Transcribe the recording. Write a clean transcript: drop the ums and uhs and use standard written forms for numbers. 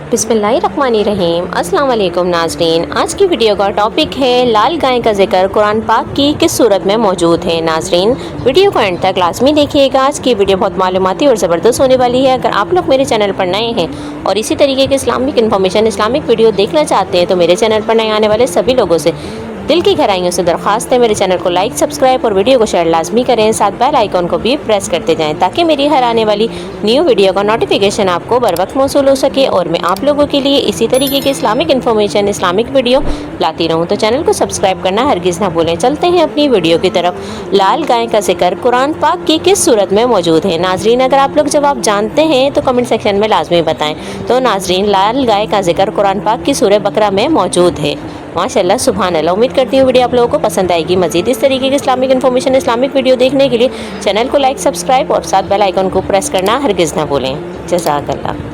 बिस्मिल्लाहिर्रहमानिर्रहीम। अस्सलाम वालेकुम नाज़रीन, आज की वीडियो का टॉपिक है लाल गाय का जिक्र कुरान पाक की किस सूरत में मौजूद है। नाज़रीन, वीडियो को एंड तक लाजमी देखिएगा। आज की वीडियो बहुत मालूमाती और ज़बरदस्त होने वाली है। अगर आप लोग मेरे चैनल पर नए हैं और इसी तरीके के इस्लामिक इन्फॉर्मेशन, इस्लामिक वीडियो देखना चाहते हैं तो मेरे चैनल पर नए आने वाले सभी लोगों से दिल की गहराइयों से दरख्वास्त है, मेरे चैनल को लाइक, सब्सक्राइब और वीडियो को शेयर लाजमी करें। साथ बेल आइकॉन को भी प्रेस करते जाएं ताकि मेरी हर आने वाली न्यू वीडियो का नोटिफिकेशन आपको बर वक्त मौसूल हो सके और मैं आप लोगों के लिए इसी तरीके के इस्लामिक इन्फॉर्मेशन, इस्लामिक वीडियो लाती रहूं। तो चैनल को सब्सक्राइब करना हरगिज़ ना भूलें। चलते हैं अपनी वीडियो की तरफ। लाल गाय का जिक्र कुरान पाक की किस सूरत में मौजूद है। नाजरीन, अगर आप लोग जवाब जानते हैं तो कमेंट सेक्शन में लाजमी बताएं। तो नाजरीन, लाल गाय का जिक्र कुरान पाक की सूरह बकरा में मौजूद है। माशाअल्लाह, सुभान अल्लाह। उम्मीद करती हूँ वीडियो आप लोगों को पसंद आएगी। मजीद इस तरीके की इस्लामिक इन्फॉर्मेशन, इस्लामिक वीडियो देखने के लिए चैनल को लाइक, सब्सक्राइब और साथ बेल आइकन को प्रेस करना हरगिज़ ना भूलें। जज़ाकल्लाह।